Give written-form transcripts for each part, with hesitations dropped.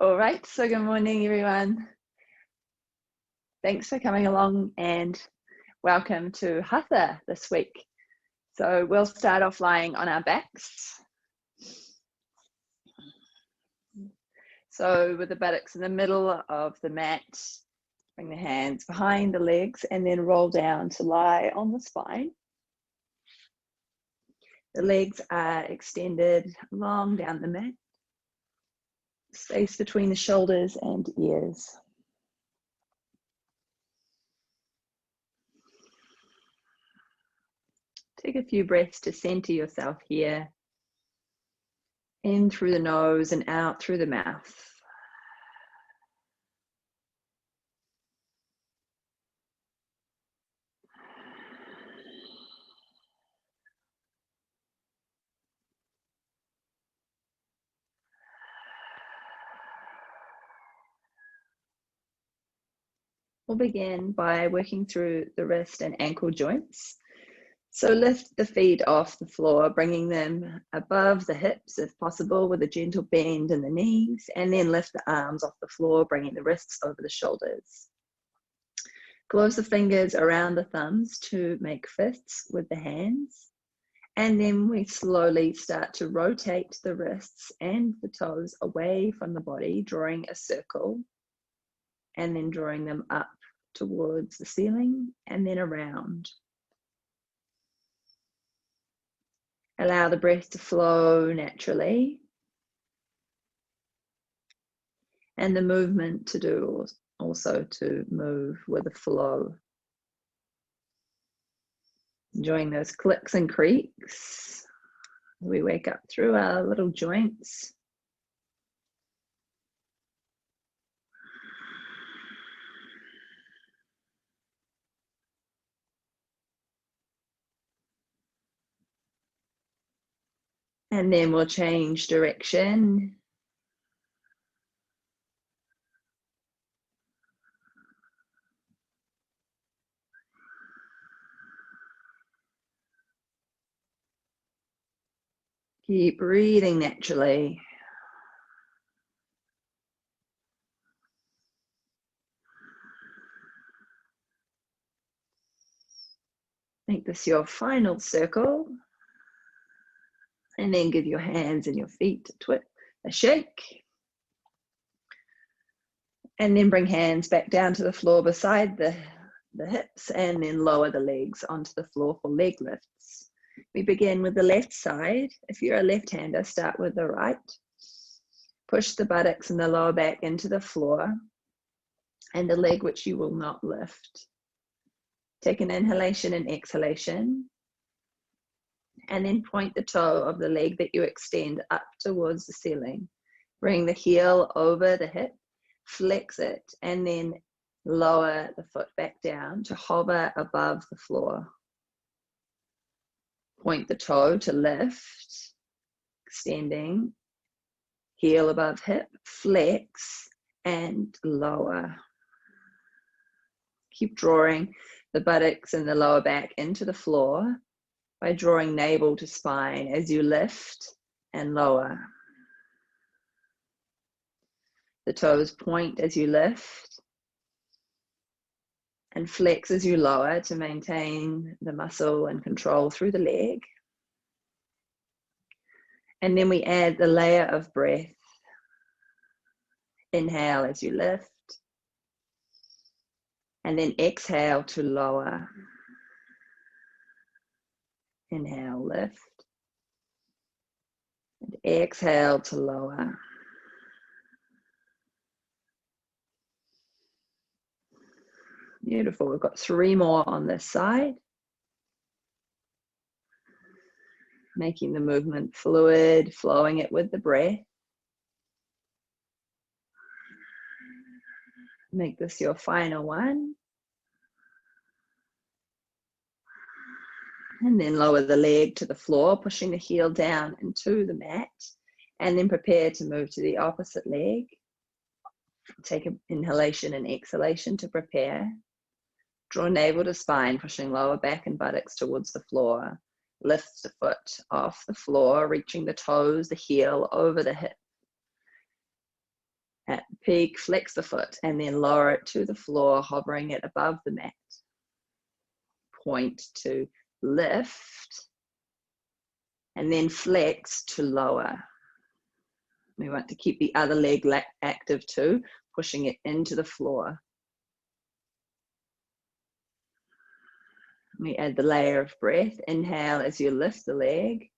All right, so good morning, everyone. Thanks for coming along and welcome to Hatha this week. So we'll start off lying on our backs. So with the buttocks in the middle of the mat, bring the hands behind the legs and then roll down to lie on the spine. The legs are extended long down the mat. Space between the shoulders and ears. Take a few breaths to center yourself here. In through the nose and out through the mouth. We'll begin by working through the wrist and ankle joints. So lift the feet off the floor, bringing them above the hips if possible with a gentle bend in the knees, and then lift the arms off the floor, bringing the wrists over the shoulders. Close the fingers around the thumbs to make fists with the hands. And then we slowly start to rotate the wrists and the toes away from the body, drawing a circle, and then drawing them up towards the ceiling and then around. Allow the breath to flow naturally and the movement to do also to move with the flow. Enjoying those clicks and creaks. We wake up through our little joints. And then we'll change direction. Keep breathing naturally. Make this your final circle. And then give your hands and your feet a shake. And then bring hands back down to the floor beside the hips and then lower the legs onto the floor for leg lifts. We begin with the left side. If you're a left-hander, start with the right. Push the buttocks and the lower back into the floor and the leg which you will not lift. Take an inhalation and exhalation. And then point the toe of the leg that you extend up towards the ceiling. Bring the heel over the hip, flex it, and then lower the foot back down to hover above the floor. Point the toe to lift, extending, heel above hip, flex, and lower. Keep drawing the buttocks and the lower back into the floor by drawing navel to spine as you lift and lower. The toes point as you lift and flex as you lower to maintain the muscle and control through the leg. And then we add the layer of breath. Inhale as you lift and then exhale to lower. Inhale, lift, and exhale to lower. Beautiful, we've got 3 more on this side. Making the movement fluid, flowing it with the breath. Make this your final one. And then lower the leg to the floor, pushing the heel down into the mat. And then prepare to move to the opposite leg. Take an inhalation and exhalation to prepare. Draw navel to spine, pushing lower back and buttocks towards the floor. Lift the foot off the floor, reaching the toes, the heel over the hip. peak, flex the foot, and then lower it to the floor, hovering it above the mat. Point to lift, and then flex to lower. We want to keep the other leg active too, pushing it into the floor. We add the layer of breath. Inhale as you lift the leg.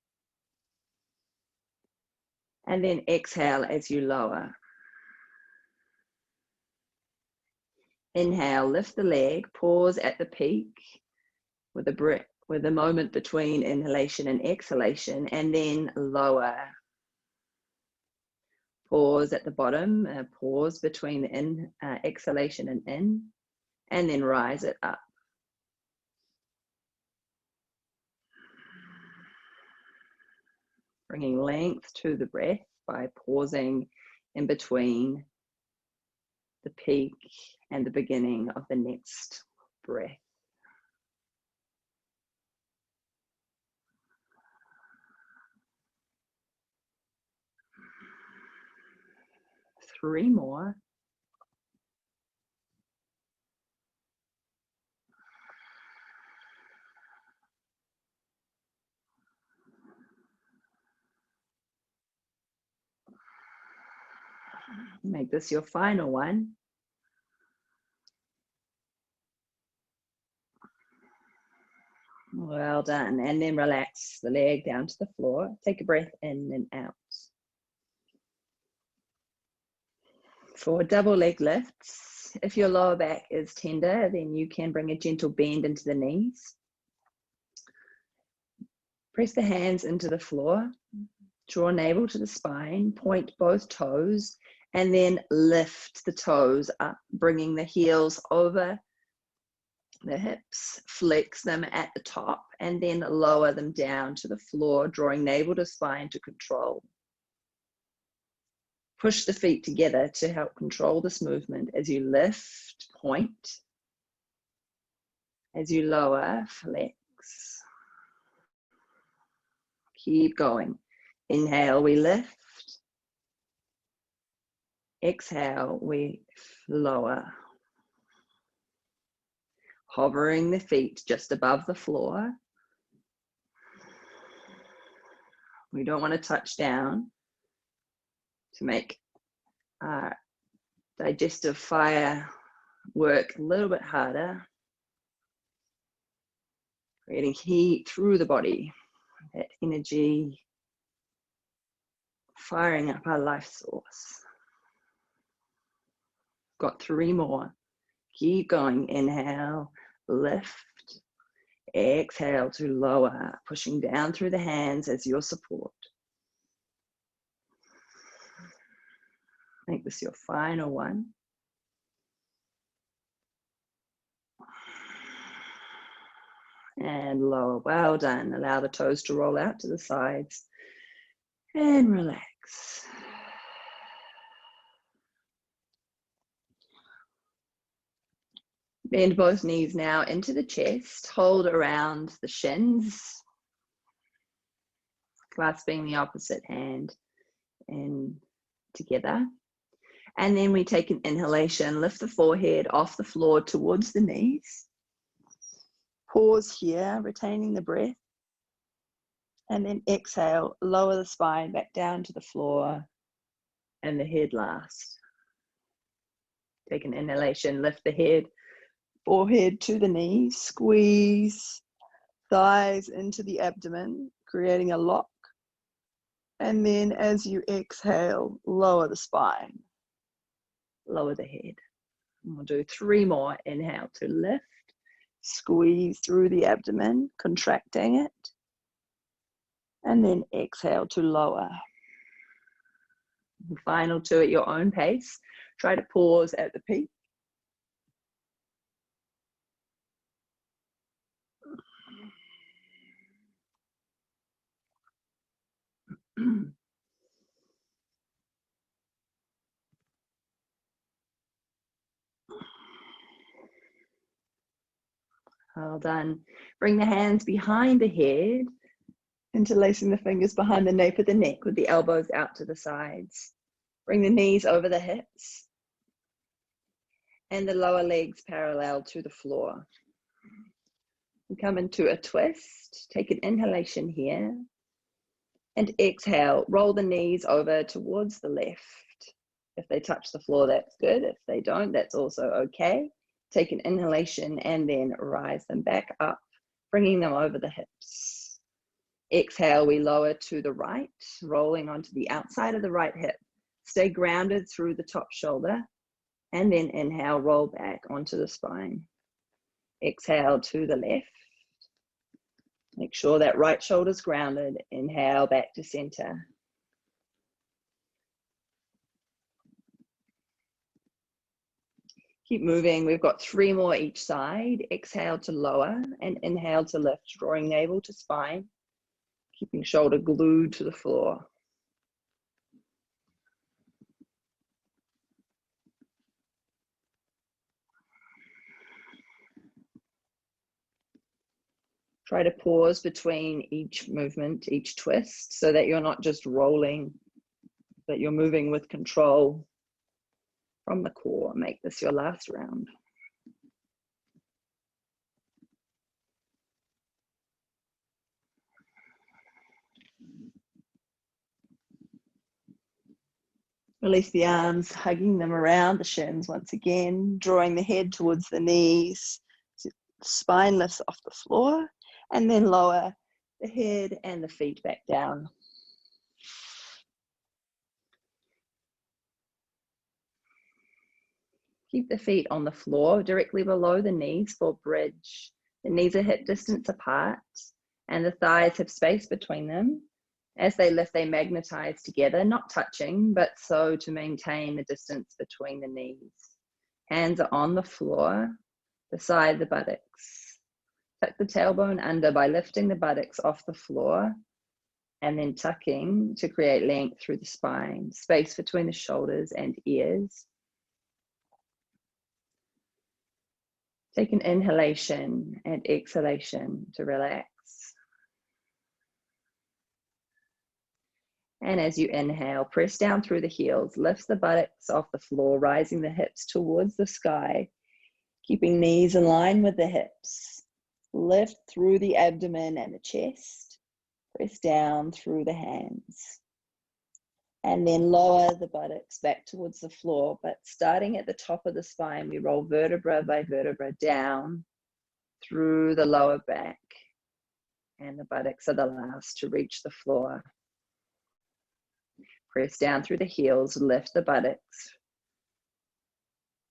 And then exhale as you lower. Inhale, lift the leg, pause at the peak with a breath, with a moment between inhalation and exhalation, and then lower. Pause at the bottom, pause between the exhalation and in, and then rise it up. Bringing length to the breath by pausing in between the peak and the beginning of the next breath. Three more. Make this your final one. Well done. And then relax the leg down to the floor. Take a breath in and out. For double leg lifts, if your lower back is tender, then you can bring a gentle bend into the knees. Press the hands into the floor. Draw navel to the spine. Point both toes. And then lift the toes up, bringing the heels over the hips, flex them at the top, and then lower them down to the floor, drawing navel to spine to control. Push the feet together to help control this movement as you lift, point. As you lower, flex. Keep going. Inhale, we lift. Exhale, we lower. Hovering the feet just above the floor. We don't want to touch down to make our digestive fire work a little bit harder. Creating heat through the body, that energy firing up our life source. Got three more. Keep going. Inhale, lift. Exhale to lower, pushing down through the hands as your support. Make this your final one. And lower. Well done. Allow the toes to roll out to the sides and relax. Bend both knees now into the chest. Hold around the shins, clasping the opposite hand in together. And then we take an inhalation, lift the forehead off the floor towards the knees. Pause here, retaining the breath. And then exhale, lower the spine back down to the floor and the head last. Take an inhalation, lift the head, forehead to the knees, squeeze thighs into the abdomen, creating a lock. And then as you exhale, lower the spine, lower the head. And we'll do three more. Inhale to lift, squeeze through the abdomen, contracting it. And then exhale to lower. The final two at your own pace. Try to pause at the peak. Well done. Bring the hands behind the head, interlacing the fingers behind the nape of the neck with the elbows out to the sides. Bring the knees over the hips. and the lower legs parallel to the floor. We come into a twist. Take an inhalation here. And exhale, roll the knees over towards the left. If they touch the floor, that's good. If they don't, that's also okay. Take an inhalation and then rise them back up, bringing them over the hips. Exhale, we lower to the right, rolling onto the outside of the right hip. Stay grounded through the top shoulder, and then inhale, roll back onto the spine. Exhale to the left. Make sure that right shoulder's grounded. Inhale back to center. Keep moving. We've got 3 more each side. Exhale to lower and inhale to lift, drawing navel to spine, keeping shoulder glued to the floor. Try to pause between each movement, each twist, so that you're not just rolling, but you're moving with control from the core. Make this your last round. Release the arms, hugging them around the shins once again, drawing the head towards the knees. Spine lifts off the floor, and then lower the head and the feet back down. Keep the feet on the floor directly below the knees for bridge. The knees are hip distance apart and the thighs have space between them. As they lift, they magnetize together, not touching, but so to maintain the distance between the knees. Hands are on the floor, beside the buttocks. Tuck the tailbone under by lifting the buttocks off the floor and then tucking to create length through the spine, space between the shoulders and ears. Take an inhalation and exhalation to relax. And as you inhale, press down through the heels, lift the buttocks off the floor, rising the hips towards the sky, keeping knees in line with the hips. Lift through the abdomen and the chest, press down through the hands. And then lower the buttocks back towards the floor, but starting at the top of the spine, we roll vertebra by vertebra down through the lower back. And the buttocks are the last to reach the floor. Press down through the heels, lift the buttocks.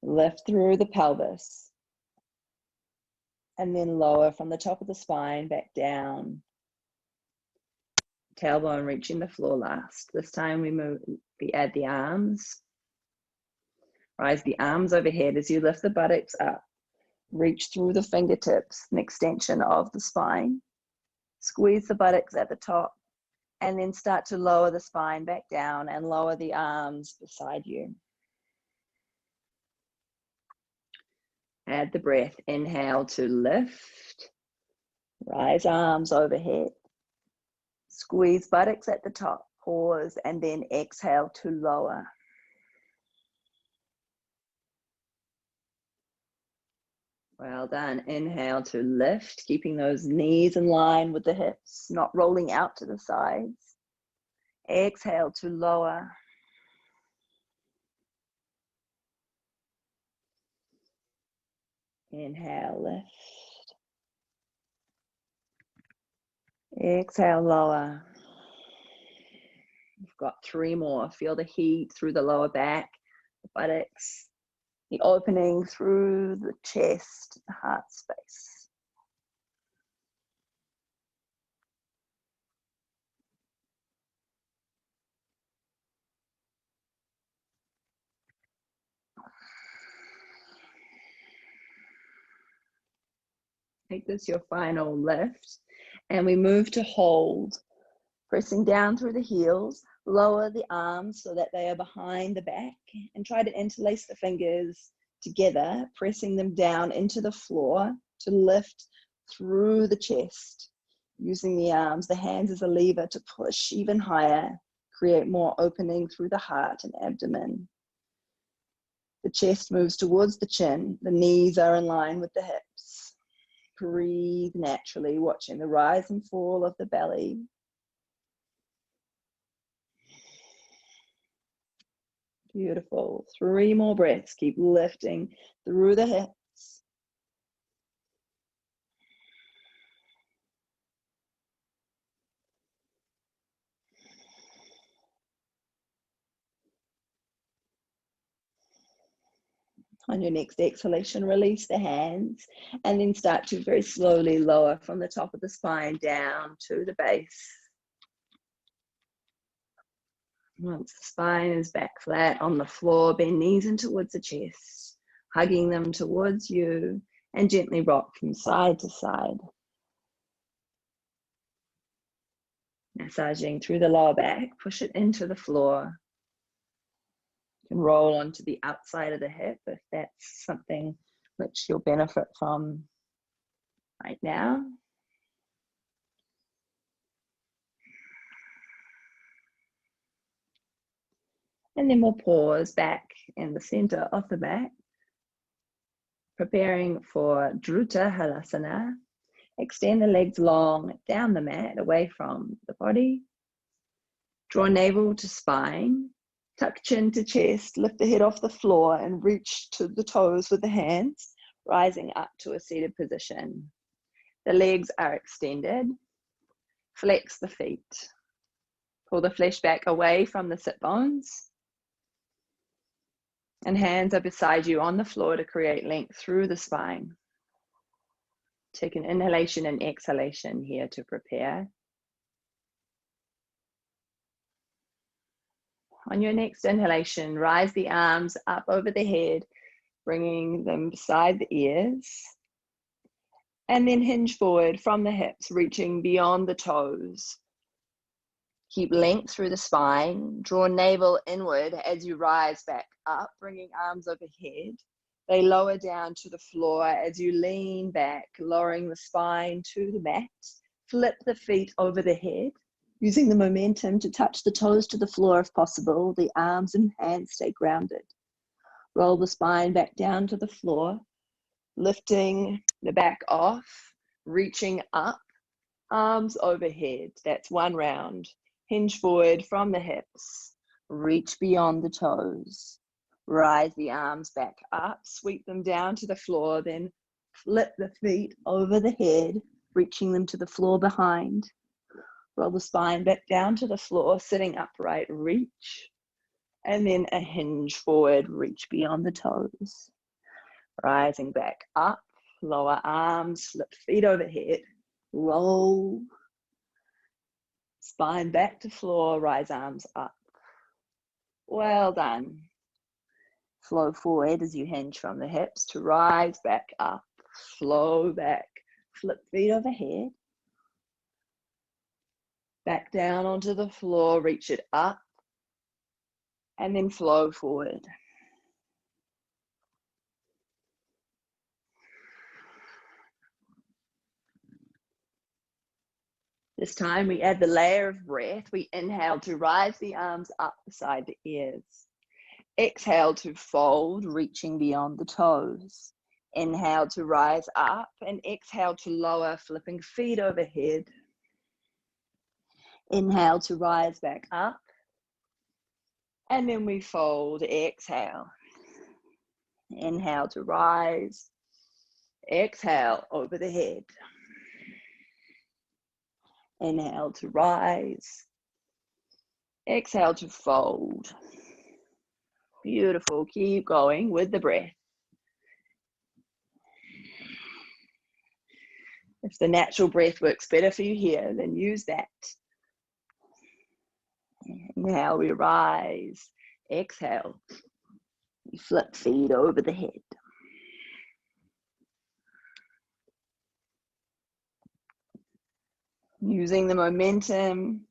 Lift through the pelvis. And then lower from the top of the spine back down. Tailbone reaching the floor last. This time we add the arms. Rise the arms overhead as you lift the buttocks up. Reach through the fingertips, an extension of the spine. Squeeze the buttocks at the top. And then start to lower the spine back down and lower the arms beside you. Add the breath. Inhale to lift. Rise arms overhead. Squeeze buttocks at the top. Pause and then exhale to lower. Well done. Inhale to lift, keeping those knees in line with the hips, not rolling out to the sides. Exhale to lower. Inhale, lift. Exhale, lower. You've got 3 more. Feel the heat through the lower back, the buttocks, the opening through the chest, the heart space. Make this your final lift, and we move to hold, pressing down through the heels. Lower the arms so that they are behind the back and try to interlace the fingers together, pressing them down into the floor to lift through the chest. Using the arms, the hands as a lever to push even higher, create more opening through the heart and abdomen. The chest moves towards the chin. The knees are in line with the hips. Breathe naturally, watching the rise and fall of the belly. Beautiful. 3 more breaths. Keep lifting through the hips. On your next exhalation, release the hands and then start to very slowly lower from the top of the spine down to the base. Once the spine is back flat on the floor, bend knees in towards the chest, hugging them towards you, and gently rock from side to side. Massaging through the lower back, push it into the floor. You can roll onto the outside of the hip if that's something which you'll benefit from right now. And then we'll pause back in the center of the mat, preparing for Dhruta Halasana. Extend the legs long down the mat, away from the body. Draw navel to spine. Tuck chin to chest, lift the head off the floor and reach to the toes with the hands, rising up to a seated position. The legs are extended. Flex the feet. Pull the flesh back away from the sit bones. And hands are beside you on the floor to create length through the spine. Take an inhalation and exhalation here to prepare. On your next inhalation, rise the arms up over the head, bringing them beside the ears. And then hinge forward from the hips, reaching beyond the toes. Keep length through the spine. Draw navel inward as you rise back up, bringing arms overhead. They lower down to the floor as you lean back, lowering the spine to the mat. Flip the feet over the head, using the momentum to touch the toes to the floor if possible. The arms and hands stay grounded. Roll the spine back down to the floor, lifting the back off, reaching up, arms overhead. That's one round. Hinge forward from the hips, reach beyond the toes. Rise the arms back up, sweep them down to the floor, then flip the feet over the head, reaching them to the floor behind. Roll the spine back down to the floor, sitting upright, reach, and then a hinge forward, reach beyond the toes. Rising back up, lower arms, flip feet overhead, roll, spine back to floor, rise arms up. Well done. Flow forward as you hinge from the hips to rise back up, flow back, flip feet overhead. Back down onto the floor, reach it up, and then flow forward. This time we add the layer of breath. We inhale to rise the arms up beside the ears. Exhale to fold, reaching beyond the toes. Inhale to rise up and exhale to lower, flipping feet overhead. Inhale to rise back up. And then we fold, exhale. Inhale to rise. Exhale over the head. Inhale to rise. Exhale to fold. Beautiful. Keep going with the breath. If the natural breath works better for you here, then use that. Inhale, we rise. Exhale. We flip feet over the head. Using the momentum,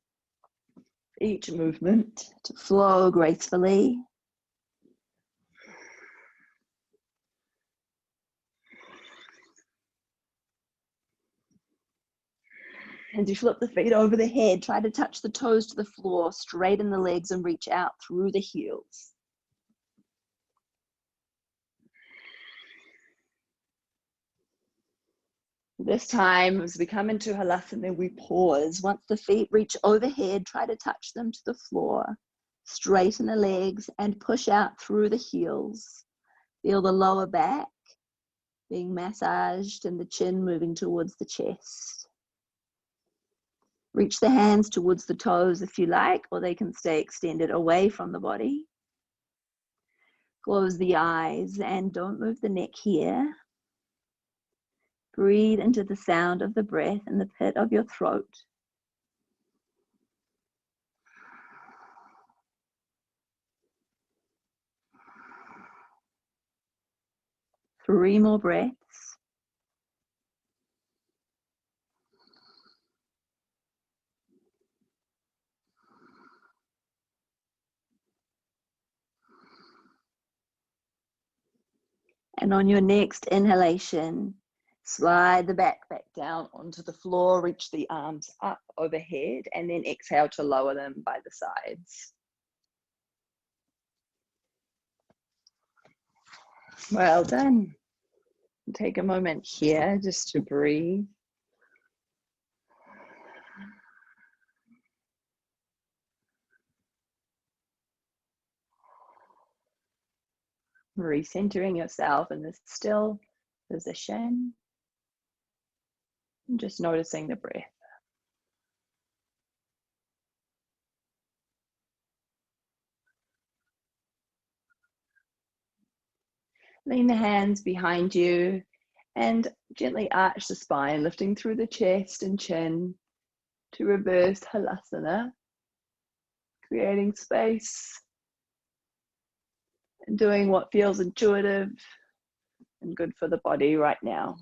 each movement to flow gracefully. As you flip the feet over the head, try to touch the toes to the floor, straighten the legs and reach out through the heels. This time, as we come into Halasana, we pause. Once the feet reach overhead, try to touch them to the floor. Straighten the legs and push out through the heels. Feel the lower back being massaged and the chin moving towards the chest. Reach the hands towards the toes if you like, or they can stay extended away from the body. Close the eyes and don't move the neck here. Breathe into the sound of the breath in the pit of your throat. Three more breaths. And on your next inhalation, slide the back down onto the floor, reach the arms up overhead, and then exhale to lower them by the sides. Well done. Take a moment here just to breathe. Recentering yourself in this still position. And just noticing the breath. Lean the hands behind you and gently arch the spine, lifting through the chest and chin to reverse Halasana, creating space and doing what feels intuitive and good for the body right now.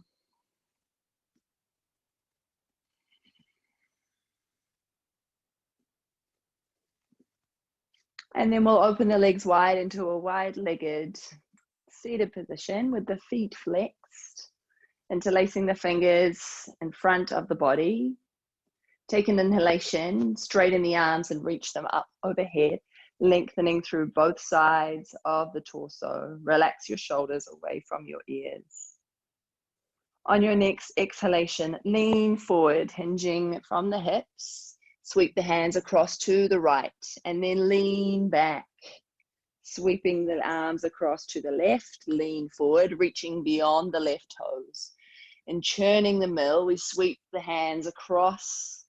And then we'll open the legs wide into a wide-legged seated position with the feet flexed, interlacing the fingers in front of the body. Take an inhalation, straighten the arms and reach them up overhead, lengthening through both sides of the torso. Relax your shoulders away from your ears. On your next exhalation, lean forward, hinging from the hips. Sweep the hands across to the right and then lean back. Sweeping the arms across to the left, lean forward, reaching beyond the left toes. And churning the middle, we sweep the hands across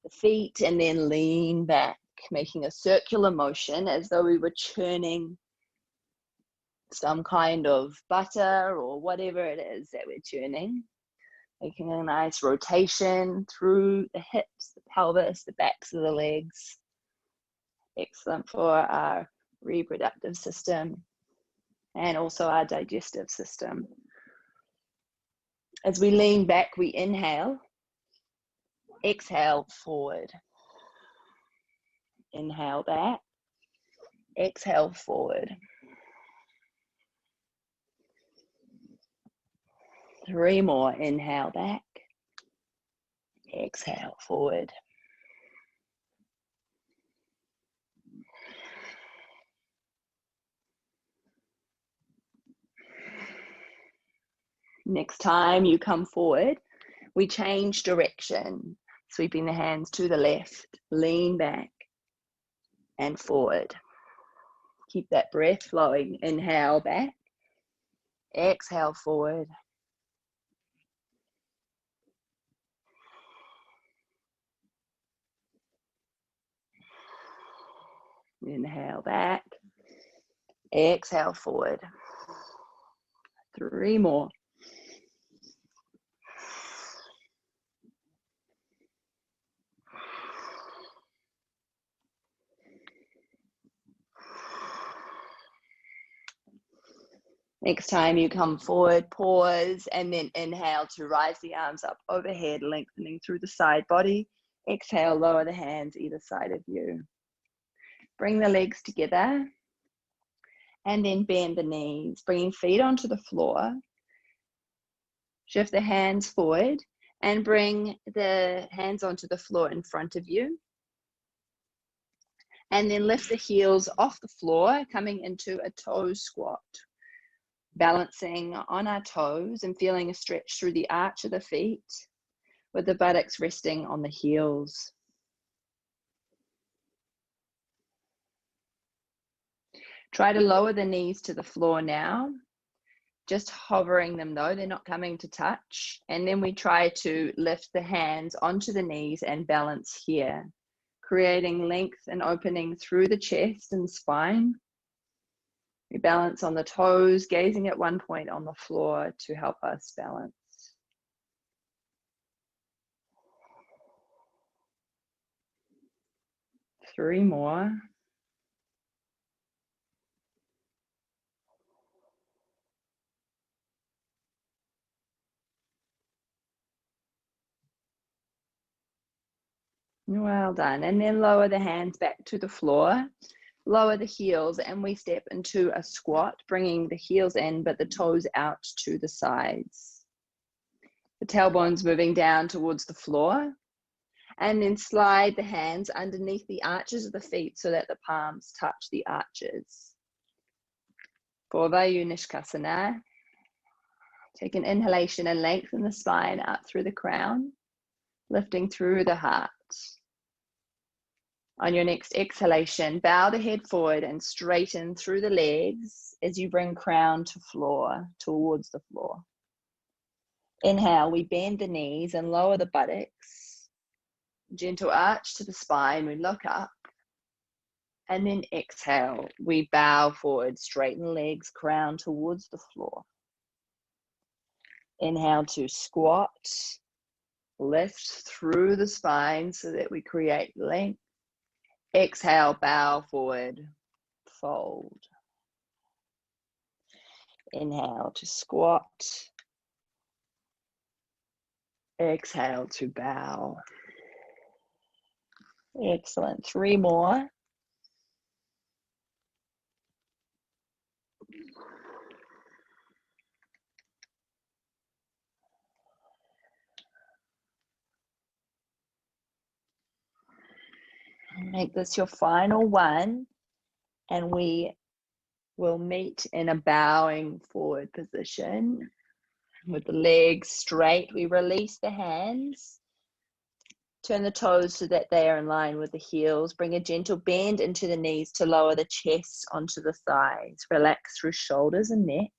the feet and then lean back, making a circular motion as though we were churning some kind of butter or whatever it is that we're churning. Making a nice rotation through the hips, the pelvis, the backs of the legs. Excellent for our reproductive system and also our digestive system. As we lean back, we inhale, exhale forward. Inhale back, exhale forward. 3 more, inhale back, exhale forward. Next time you come forward, we change direction, sweeping the hands to the left, lean back and forward. Keep that breath flowing. Inhale back, exhale forward. Inhale back, exhale forward. 3 more. Next time you come forward, pause and then inhale to rise the arms up overhead, lengthening through the side body. Exhale, lower the hands either side of you. Bring the legs together and then bend the knees, bringing feet onto the floor. Shift the hands forward and bring the hands onto the floor in front of you. And then lift the heels off the floor, coming into a toe squat. Balancing on our toes and feeling a stretch through the arch of the feet, with the buttocks resting on the heels. Try to lower the knees to the floor now, just hovering them though, they're not coming to touch. And then we try to lift the hands onto the knees and balance here, creating length and opening through the chest and spine. We balance on the toes, gazing at one point on the floor to help us balance. Three more. Well done. And then lower the hands back to the floor, lower the heels, and we step into a squat, bringing the heels in, but the toes out to the sides. The tailbone's moving down towards the floor, and then slide the hands underneath the arches of the feet so that the palms touch the arches. For Vayu Nishkasana, take an inhalation and lengthen the spine up through the crown, lifting through the heart. On your next exhalation, bow the head forward and straighten through the legs as you bring crown to floor, towards the floor. Inhale, we bend the knees and lower the buttocks. Gentle arch to the spine, we look up. And then exhale, we bow forward, straighten legs, crown towards the floor. Inhale to squat, lift through the spine so that we create length. Exhale, bow forward, fold. Inhale to squat. Exhale to bow. Excellent. Three more. Make this your final one, and we will meet in a bowing forward position with the legs straight. We release the hands, turn the toes so that they are in line with the heels. Bring a gentle bend into the knees to lower the chest onto the thighs. Relax through shoulders and neck.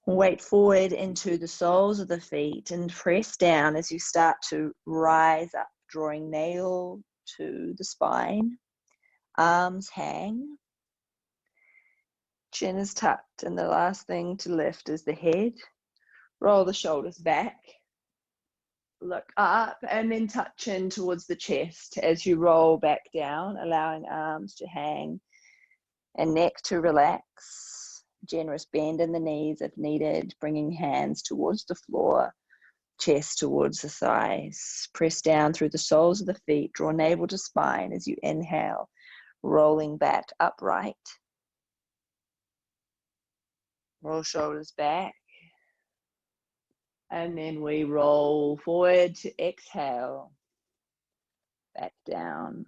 Weight forward into the soles of the feet and press down as you start to rise up, drawing navel to the spine. Arms hang. Chin is tucked, and the last thing to lift is the head. Roll the shoulders back. Look up and then touch in towards the chest as you roll back down, allowing arms to hang and neck to relax. Generous bend in the knees if needed, bringing hands towards the floor, chest towards the thighs. Press down through the soles of the feet, draw navel to spine as you inhale, rolling back upright. Roll shoulders back. And then we roll forward to exhale, back down.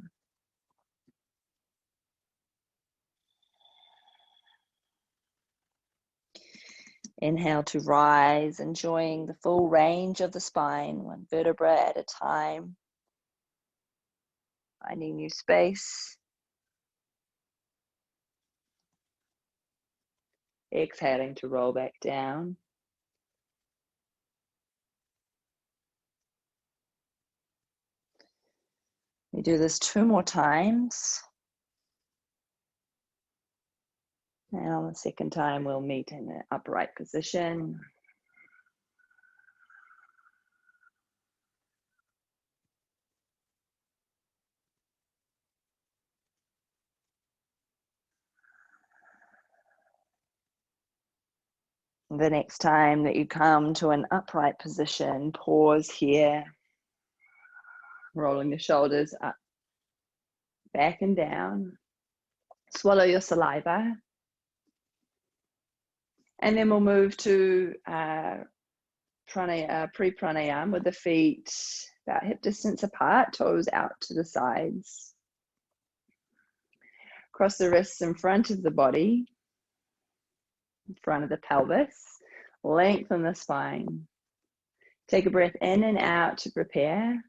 Inhale to rise, enjoying the full range of the spine, one vertebra at a time. Finding new space. Exhaling to roll back down. We do this 2 more times. And on the second time, we'll meet in an upright position. The next time that you come to an upright position, pause here, rolling the shoulders up, back and down. Swallow your saliva. And then we'll move to pre-pranayama with the feet about hip distance apart, toes out to the sides. Cross the wrists in front of the body. in front of the pelvis. Lengthen the spine. Take a breath in and out to prepare.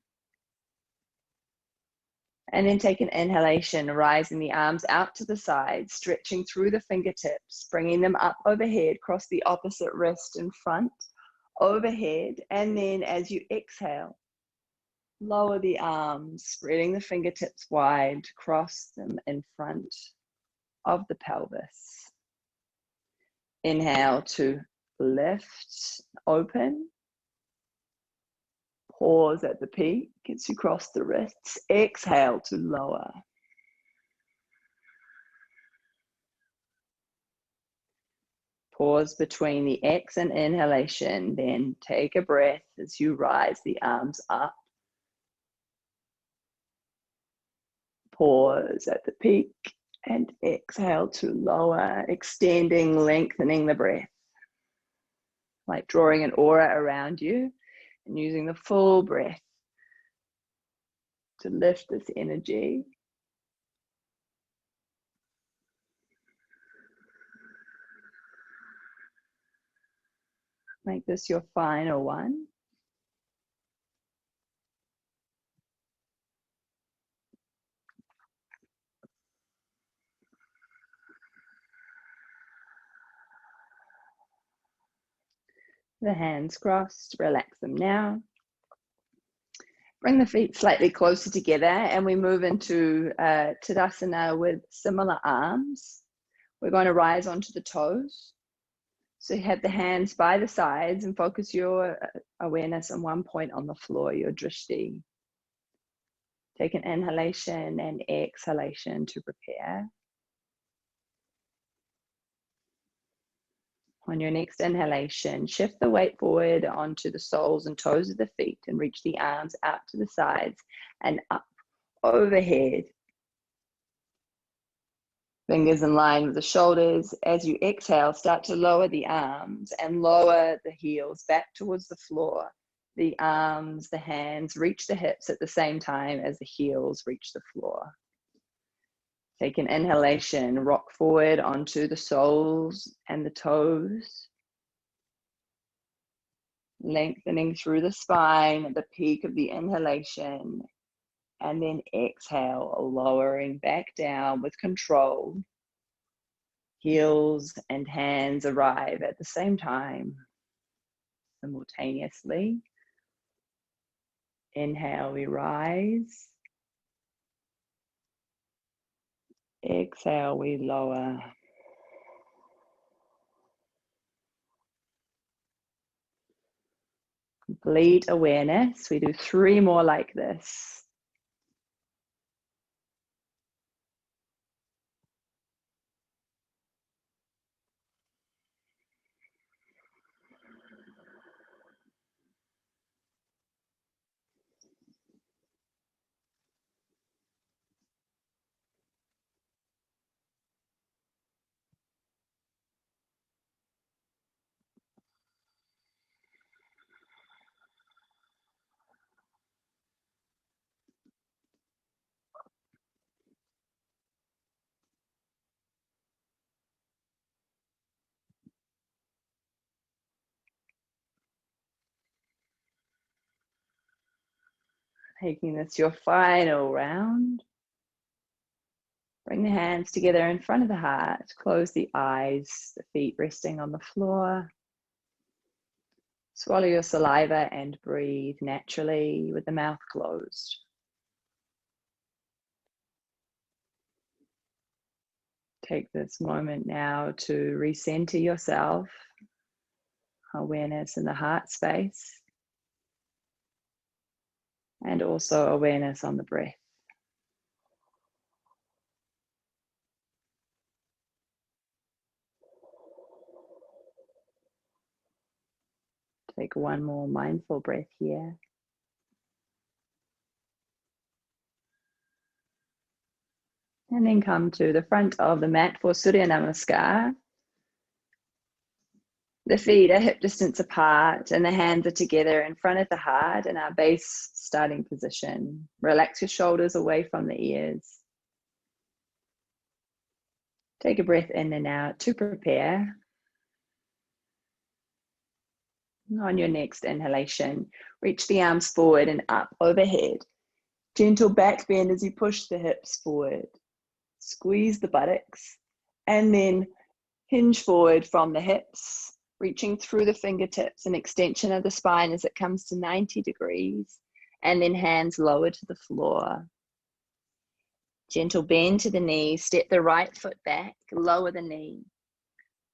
And then take an inhalation, rising the arms out to the side, stretching through the fingertips, bringing them up overhead, cross the opposite wrist in front, overhead. And then as you exhale, lower the arms, spreading the fingertips wide, cross them in front of the pelvis. Inhale to lift, open. Pause at the peak as you cross the wrists. Exhale to lower. Pause between the ex and inhalation, then take a breath as you rise the arms up. Pause at the peak and exhale to lower, extending, lengthening the breath. Like drawing an aura around you and using the full breath to lift this energy. Make this your final one. The hands crossed, relax them now. Bring the feet slightly closer together and we move into Tadasana with similar arms. We're going to rise onto the toes. So you have the hands by the sides and focus your awareness on one point on the floor, your drishti. Take an inhalation and exhalation to prepare. On your next inhalation, shift the weight forward onto the soles and toes of the feet and reach the arms out to the sides and up overhead. Fingers in line with the shoulders. As you exhale, start to lower the arms and lower the heels back towards the floor. The arms, the hands reach the hips at the same time as the heels reach the floor. Take an inhalation, rock forward onto the soles and the toes. Lengthening through the spine at the peak of the inhalation. And then exhale, lowering back down with control. Heels and hands arrive at the same time, simultaneously. Inhale, we rise. Exhale, we lower. Complete awareness. We do 3 more like this. Making this your final round. Bring the hands together in front of the heart. Close the eyes, the feet resting on the floor. Swallow your saliva and breathe naturally with the mouth closed. Take this moment now to recenter yourself. Awareness in the heart space. And also awareness on the breath. Take one more mindful breath here. And then come to the front of the mat for Surya Namaskar. The feet are hip distance apart and the hands are together in front of the heart in our base starting position. Relax your shoulders away from the ears. Take a breath in and out to prepare. On your next inhalation, reach the arms forward and up overhead. Gentle back bend as you push the hips forward. Squeeze the buttocks and then hinge forward from the hips, reaching through the fingertips, an extension of the spine as it comes to 90 degrees, and then hands lower to the floor. Gentle bend to the knees, step the right foot back, lower the knee.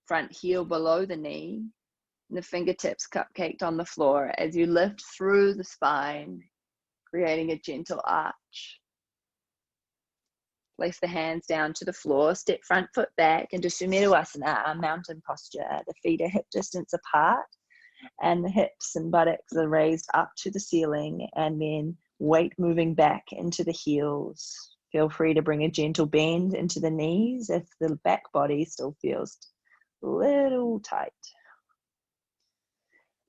Front heel below the knee, and the fingertips cupcaked on the floor as you lift through the spine, creating a gentle arch. Place the hands down to the floor, step front foot back into Sumedhasana, our mountain posture. The feet are hip distance apart and the hips and buttocks are raised up to the ceiling, and then weight moving back into the heels. Feel free to bring a gentle bend into the knees if the back body still feels a little tight.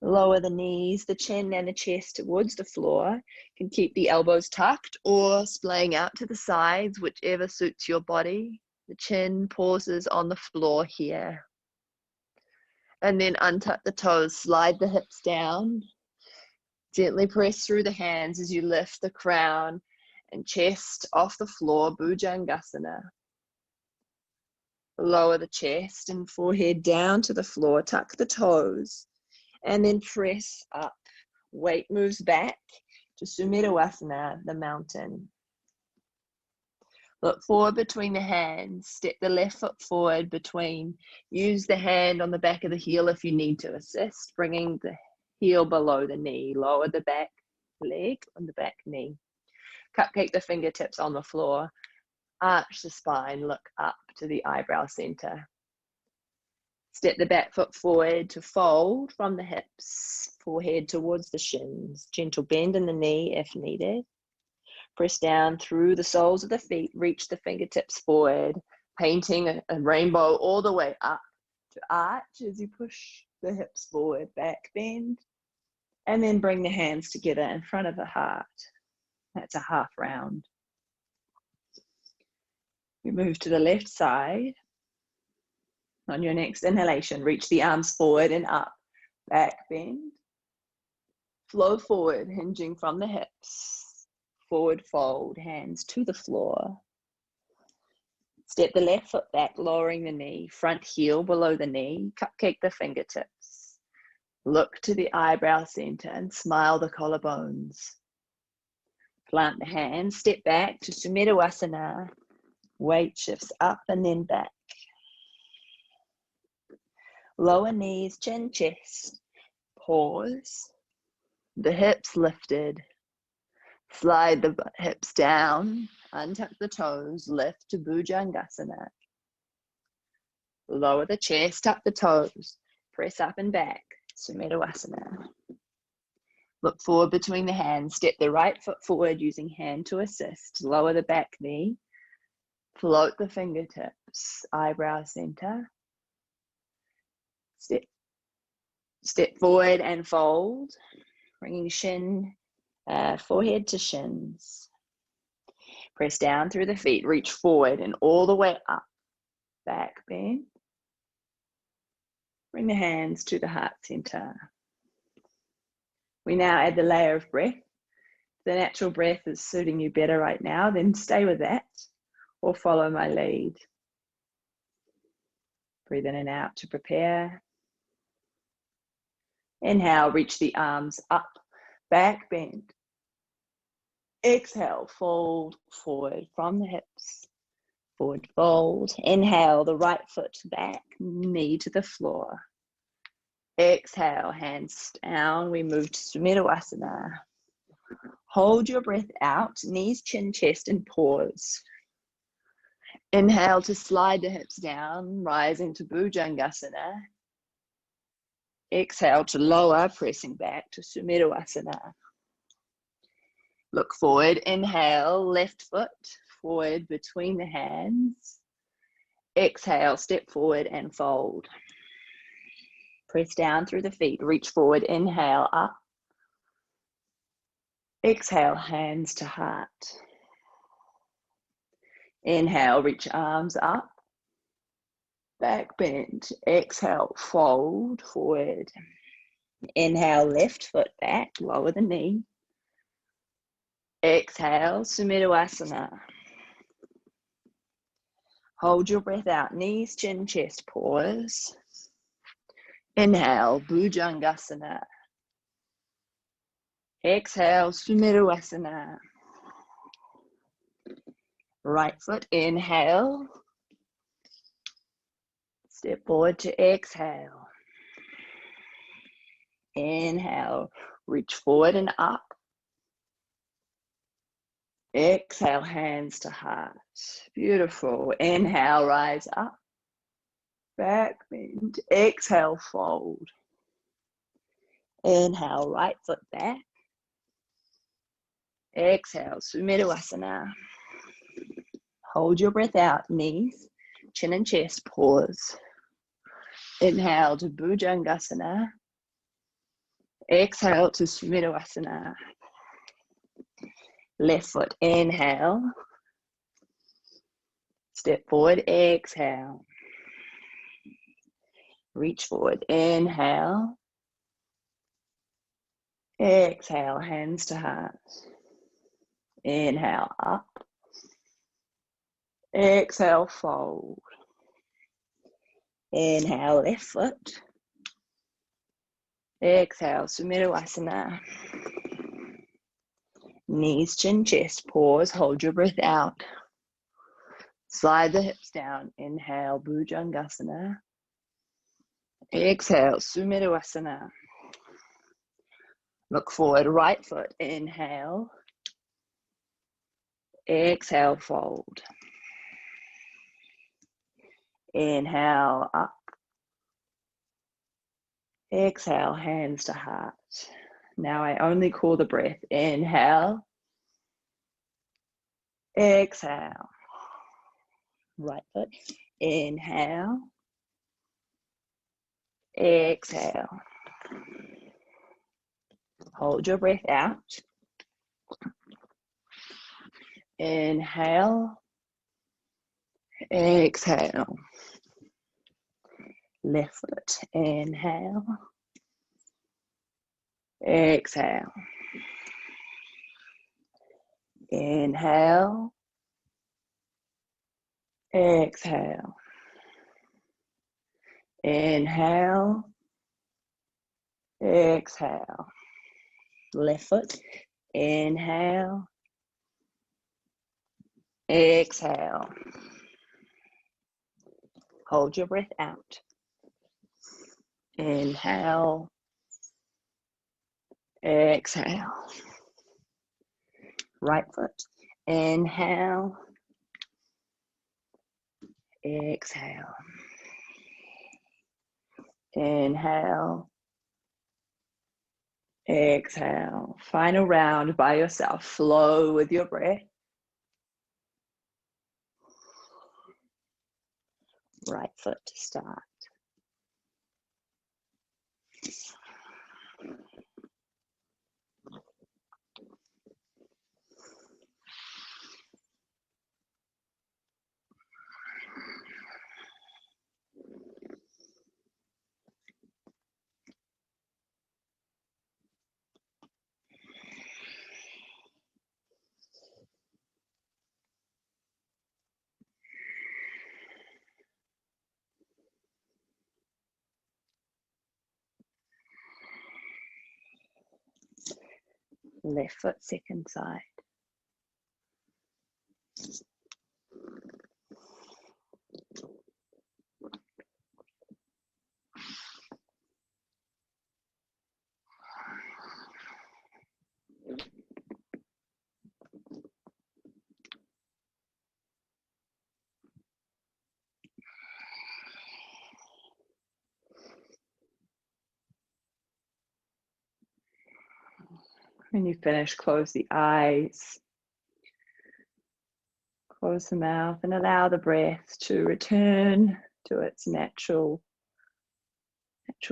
Lower the knees, the chin and the chest towards the floor. You can keep the elbows tucked or splaying out to the sides, whichever suits your body. The chin pauses on the floor here. And then untuck the toes, slide the hips down. Gently press through the hands as you lift the crown and chest off the floor, Bhujangasana. Lower the chest and forehead down to the floor, tuck the toes. And then press up. Weight moves back to Sumedhasana, the mountain. Look forward between the hands. Step the left foot forward between. Use the hand on the back of the heel if you need to assist, bringing the heel below the knee. Lower the back leg on the back knee. Cupcake the fingertips on the floor. Arch the spine. Look up to the eyebrow center. Step the back foot forward to fold from the hips, forehead towards the shins. Gentle bend in the knee if needed. Press down through the soles of the feet, reach the fingertips forward, painting a rainbow all the way up to arch as you push the hips forward, back bend, and then bring the hands together in front of the heart. That's a half round. We move to the left side. On your next inhalation, reach the arms forward and up, back bend. Flow forward, hinging from the hips. Forward fold, hands to the floor. Step the left foot back, lowering the knee. Front heel below the knee. Cupcake the fingertips. Look to the eyebrow center and smile the collarbones. Plant the hands, step back to Sumedhasana. Weight shifts up and then back. Lower knees, chin, chest. Pause. The hips lifted. Slide the hips down. Untuck the toes. Lift to Bhujangasana. Lower the chest, tuck the toes. Press up and back. Sumedhasana. Look forward between the hands. Step the right foot forward using hand to assist. Lower the back knee. Float the fingertips. Eyebrow center. Step forward and fold, bringing forehead to shins. Press down through the feet, reach forward and all the way up. Back bend. Bring the hands to the heart center. We now add the layer of breath. If the natural breath is suiting you better right now, then stay with that or follow my lead. Breathe in and out to prepare. Inhale, reach the arms up, back bend. Exhale, fold forward from the hips. Forward fold. Inhale, the right foot back, knee to the floor. Exhale, hands down. We move to Sumedhasana. Hold your breath out, knees, chin, chest, and pause. Inhale to slide the hips down, rising to Bhujangasana. Exhale to lower, pressing back to Sumedhasana. Look forward, inhale, left foot forward between the hands. Exhale, step forward and fold. Press down through the feet, reach forward, inhale, up. Exhale, hands to heart. Inhale, reach arms up. Back bend. Exhale, fold forward. Inhale, left foot back, lower the knee. Exhale, Sumirdasana. Hold your breath out, knees, chin, chest, pause. Inhale, Bhujangasana. Exhale, Sumirdasana. Right foot, inhale. Step forward to exhale. Inhale, reach forward and up. Exhale, hands to heart. Beautiful. Inhale, rise up. Back bend. Exhale, fold. Inhale, right foot back. Exhale, Sumirdasana. Hold your breath out, knees, chin and chest, pause. Inhale to Bhujangasana. Exhale to Sumirdasana. Left foot, inhale. Step forward, exhale. Reach forward, inhale. Exhale, hands to heart. Inhale, up. Exhale, fold. Inhale, left foot. Exhale, Sumirdasana. Knees, chin, chest, pause, hold your breath out. Slide the hips down. Inhale, Bhujangasana. Exhale, Sumirdasana. Look forward, right foot, inhale. Exhale, fold. Inhale, up. Exhale, hands to heart. Now I only call the breath. Inhale. Exhale. Right foot. Inhale. Exhale. Hold your breath out. Inhale. Exhale. Left foot. Inhale. Exhale. Inhale. Exhale. Inhale. Exhale. Left foot. Inhale. Exhale. Hold your breath out. Inhale. Exhale. Right foot. Inhale. Exhale. Inhale. Exhale. Final round by yourself. Flow with your breath. Right foot to start. Left foot, second side. When you finish, close the eyes. Close the mouth and allow the breath to return to its natural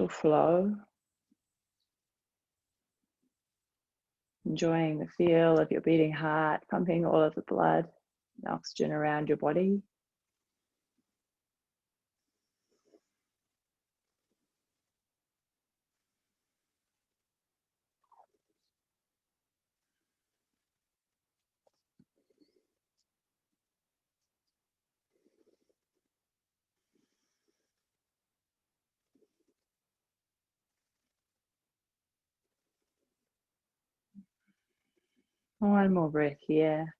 flow. Enjoying the feel of your beating heart, pumping all of the blood and oxygen around your body. One more breath here.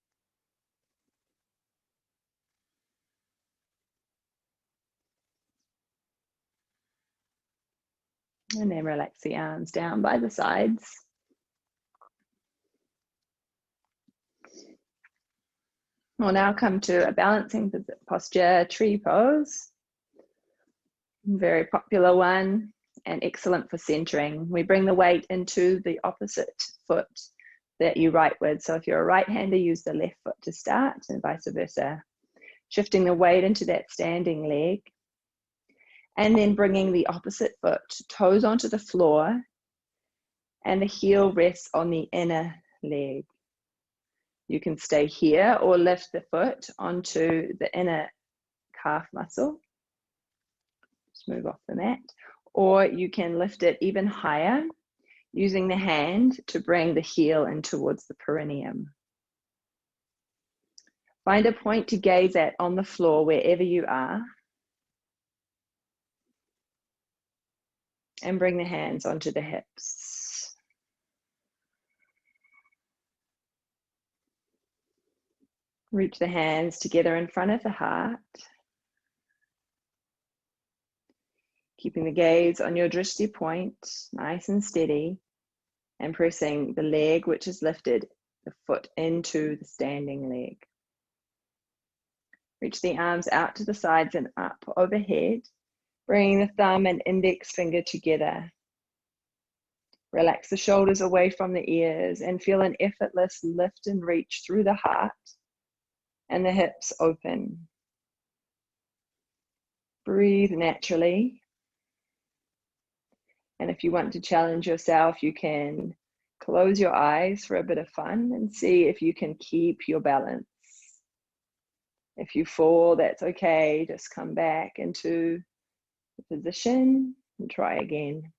And then relax the arms down by the sides. We'll now come to a balancing posture, tree pose. Very popular one and excellent for centering. We bring the weight into the opposite foot that you write with. So if you're a right-hander, use the left foot to start and vice versa. Shifting the weight into that standing leg. And then bringing the opposite foot, toes onto the floor, and the heel rests on the inner leg. You can stay here or lift the foot onto the inner calf muscle. Just move off the mat. Or you can lift it even higher using the hand to bring the heel in towards the perineum. Find a point to gaze at on the floor wherever you are. And bring the hands onto the hips. Reach the hands together in front of the heart. Keeping the gaze on your drishti point, nice and steady, and pressing the leg which is lifted, the foot into the standing leg. Reach the arms out to the sides and up overhead, bringing the thumb and index finger together. Relax the shoulders away from the ears and feel an effortless lift and reach through the heart and the hips open. Breathe naturally. And if you want to challenge yourself, you can close your eyes for a bit of fun and see if you can keep your balance. If you fall, that's okay. Just come back into the position and try again.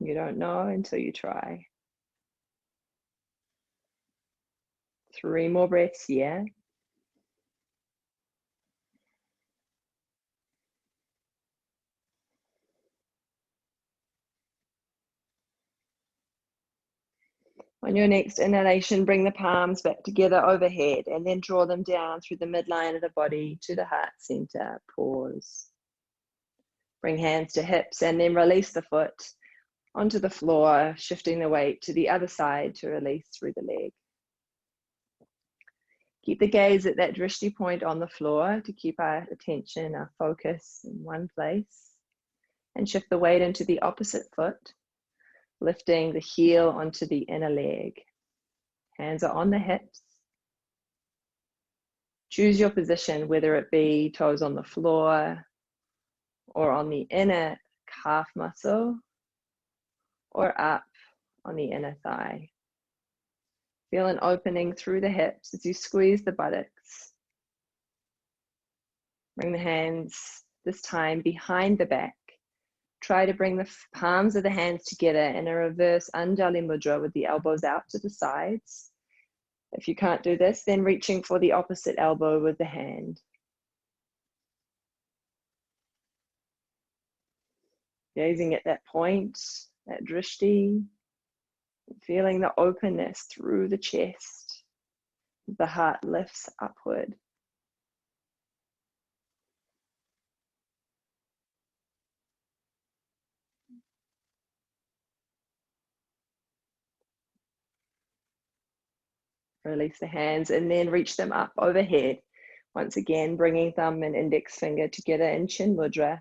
You don't know until you try. 3 more breaths here. On your next inhalation, bring the palms back together overhead and then draw them down through the midline of the body to the heart center. Pause. Bring hands to hips and then release the foot onto the floor, shifting the weight to the other side to release through the leg. Keep the gaze at that drishti point on the floor to keep our attention, our focus in one place, and shift the weight into the opposite foot, lifting the heel onto the inner leg. Hands are on the hips. Choose your position, whether it be toes on the floor or on the inner calf muscle or up on the inner thigh. Feel an opening through the hips as you squeeze the buttocks. Bring the hands this time behind the back. Try to bring the palms of the hands together in a reverse Anjali Mudra with the elbows out to the sides. If you can't do this, then reaching for the opposite elbow with the hand. Gazing at that point, that drishti, feeling the openness through the chest. The heart lifts upward. Release the hands and then reach them up overhead. Once again, bringing thumb and index finger together in Chin Mudra.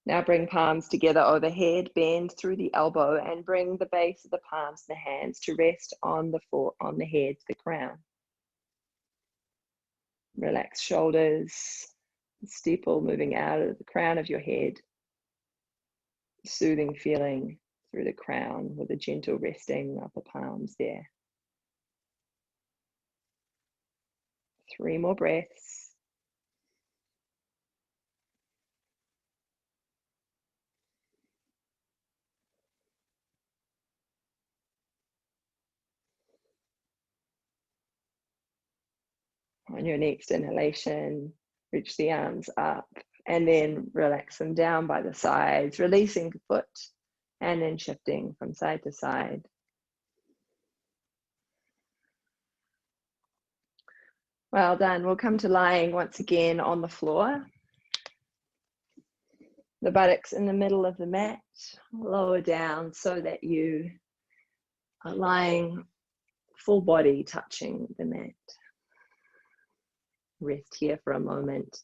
Now bring palms together overhead, bend through the elbow and bring the base of the palms and the hands to rest on the head, the crown. Relax shoulders, steeple moving out of the crown of your head. Soothing feeling through the crown with a gentle resting of the palms there. 3 more breaths. On your next inhalation, reach the arms up and then relax them down by the sides, releasing the foot and then shifting from side to side. Well done. We'll come to lying once again on the floor. The buttocks in the middle of the mat, lower down so that you are lying full body touching the mat. Rest here for a moment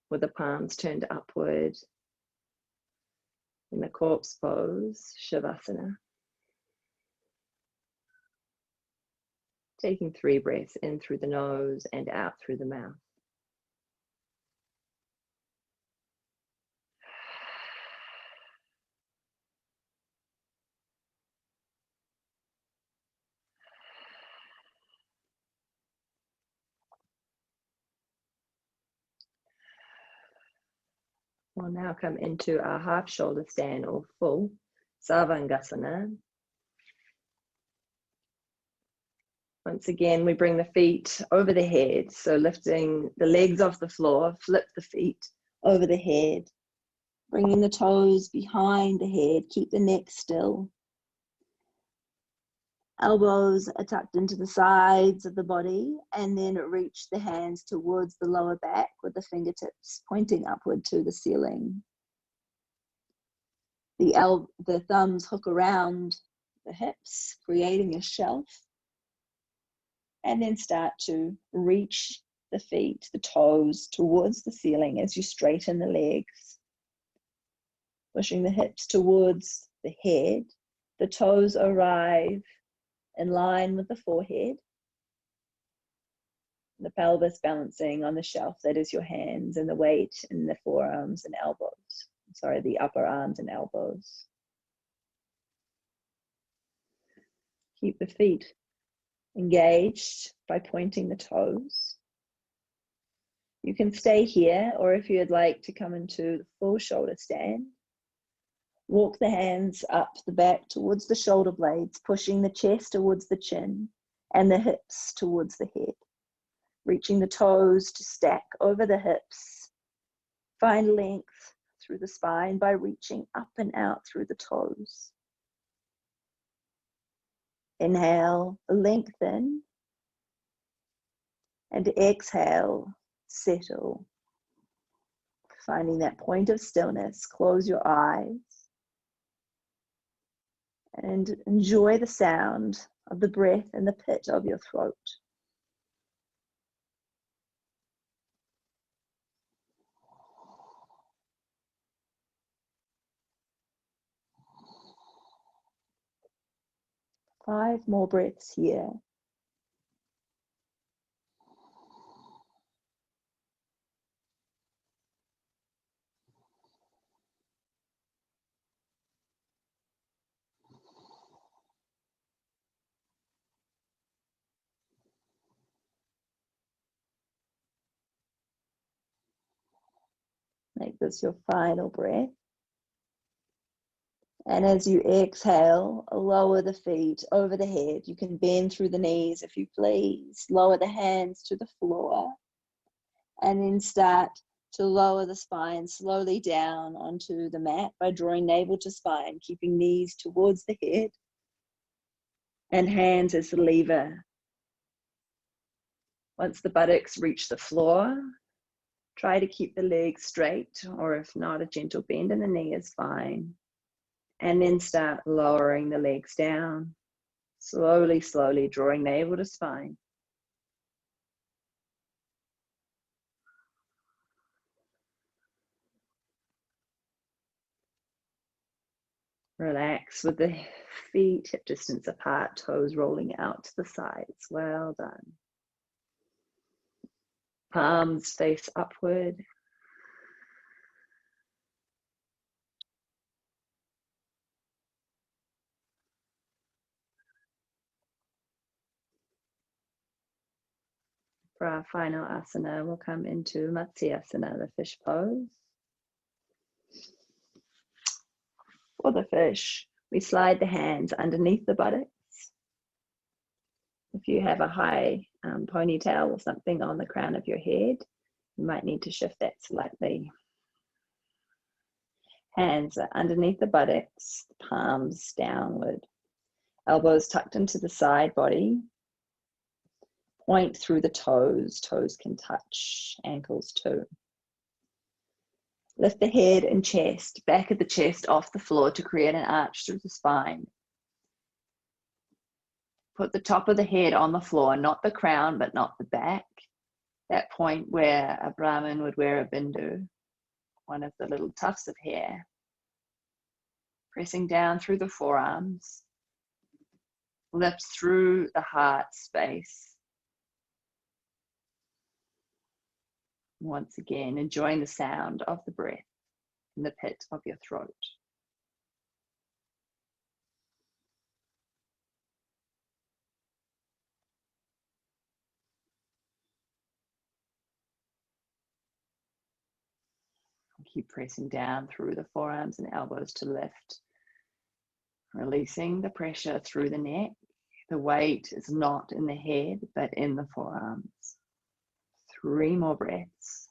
with the palms turned upward in the corpse pose, Shavasana. Taking 3 breaths in through the nose and out through the mouth. We'll now come into our half shoulder stand or full Sarvangasana. Once again, we bring the feet over the head. So lifting the legs off the floor, flip the feet over the head, bringing the toes behind the head, keep the neck still. Elbows are tucked into the sides of the body, and then reach the hands towards the lower back with the fingertips pointing upward to the ceiling. The thumbs hook around the hips, creating a shelf, and then start to reach the feet, the toes towards the ceiling as you straighten the legs, pushing the hips towards the head. The toes arrive in line with the forehead, the pelvis balancing on the shelf that is your hands, and the weight in the forearms and elbows. Sorry, the upper arms and elbows. Keep the feet engaged by pointing the toes. You can stay here, or if you'd like to come into the full shoulder stand, walk the hands up the back towards the shoulder blades, pushing the chest towards the chin and the hips towards the head. Reaching the toes to stack over the hips. Find length through the spine by reaching up and out through the toes. Inhale, lengthen. And exhale, settle. Finding that point of stillness, close your eyes. And enjoy the sound of the breath in the pit of your throat. Five more breaths here. Make this your final breath. And as you exhale, lower the feet over the head. You can bend through the knees if you please. Lower the hands to the floor. And then start to lower the spine slowly down onto the mat by drawing navel to spine, keeping knees towards the head. And hands as the lever. Once the buttocks reach the floor, try to keep the legs straight, or if not, a gentle bend in the knee is fine. And then start lowering the legs down, slowly, slowly drawing navel to spine. Relax with the feet hip distance apart, toes rolling out to the sides. Well done. Palms face upward. For our final asana, we'll come into Matsyasana, the fish pose. For the fish, we slide the hands underneath the buttocks. The If you have a high ponytail or something on the crown of your head, you might need to shift that slightly. Hands are underneath the buttocks, palms downward. Elbows tucked into the side body. Point through the toes. Toes can touch, ankles too. Lift the head and chest, back of the chest off the floor to create an arch through the spine. Put the top of the head on the floor, not the crown, but not the back. That point where a Brahmin would wear a bindu, one of the little tufts of hair. Pressing down through the forearms. Lift through the heart space. Once again, enjoying the sound of the breath in the pit of your throat. Keep pressing down through the forearms and elbows to lift. Releasing the pressure through the neck. The weight is not in the head, but in the forearms. 3 more breaths.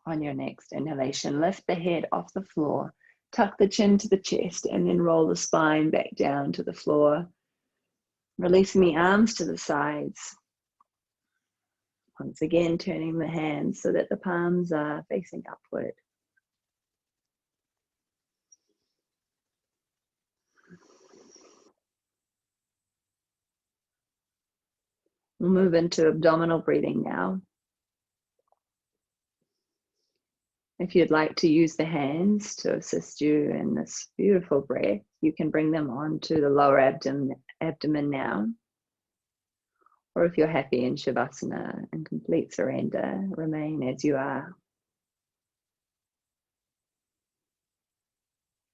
On your next inhalation, lift the head off the floor. Tuck the chin to the chest and then roll the spine back down to the floor. Releasing the arms to the sides. Once again, turning the hands so that the palms are facing upward. We'll move into abdominal breathing now. If you'd like to use the hands to assist you in this beautiful breath, you can bring them onto the lower abdomen now. Or if you're happy in Shavasana and complete surrender, remain as you are.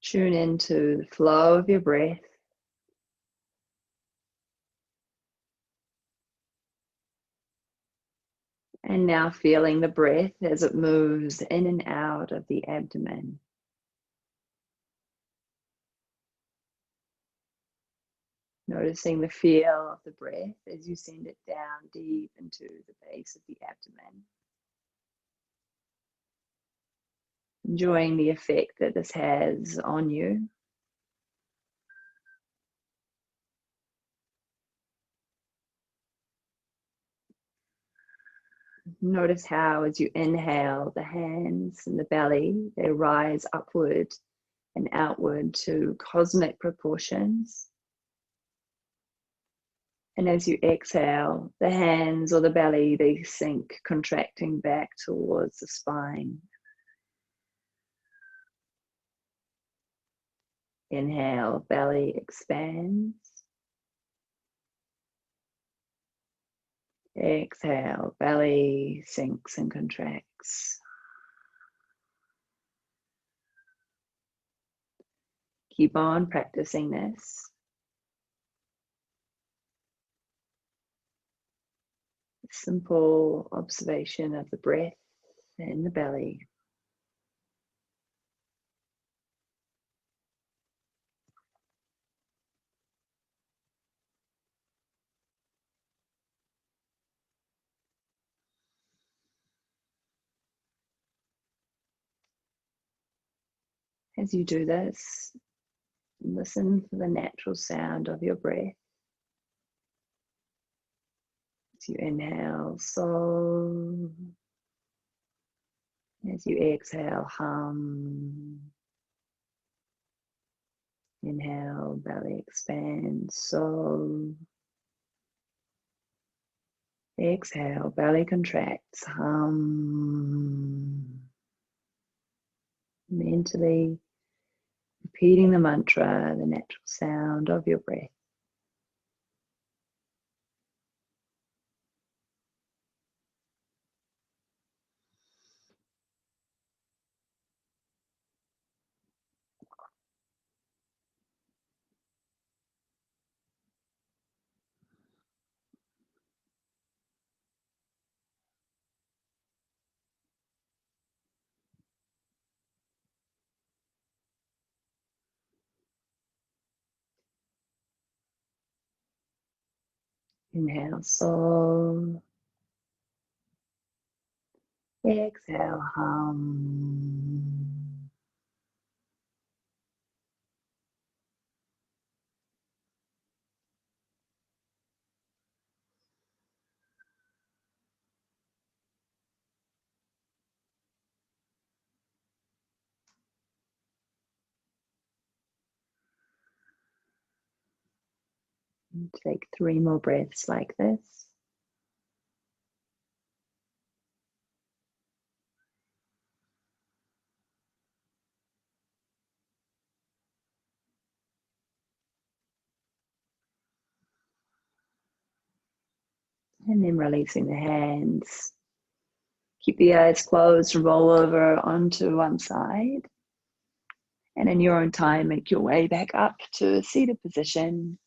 Tune into the flow of your breath. And now feeling the breath as it moves in and out of the abdomen. Noticing the feel of the breath as you send it down deep into the base of the abdomen. Enjoying the effect that this has on you. Notice how as you inhale, the hands and the belly, they rise upward and outward to cosmic proportions. And as you exhale, the hands or the belly, they sink, contracting back towards the spine. Inhale, belly expands. Exhale, belly sinks and contracts. Keep on practicing this. Simple observation of the breath in the belly. As you do this, listen for the natural sound of your breath. As you inhale, so. As you exhale, hum. Inhale, belly expands, so. Exhale, belly contracts, hum. Mentally repeating the mantra, the natural sound of your breath. Inhale, so. Exhale, hum. And take 3 more breaths like this. And then releasing the hands. Keep the eyes closed, roll over onto one side. And in your own time, make your way back up to a seated position.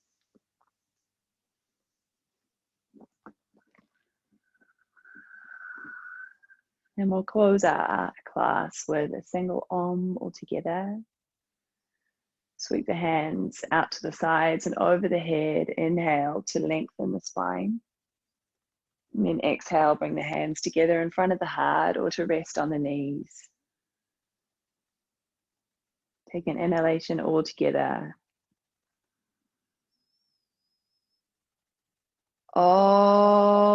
And we'll close our class with a single Om altogether. Sweep the hands out to the sides and over the head. Inhale to lengthen the spine. And then exhale, bring the hands together in front of the heart or to rest on the knees. Take an inhalation all together. Om.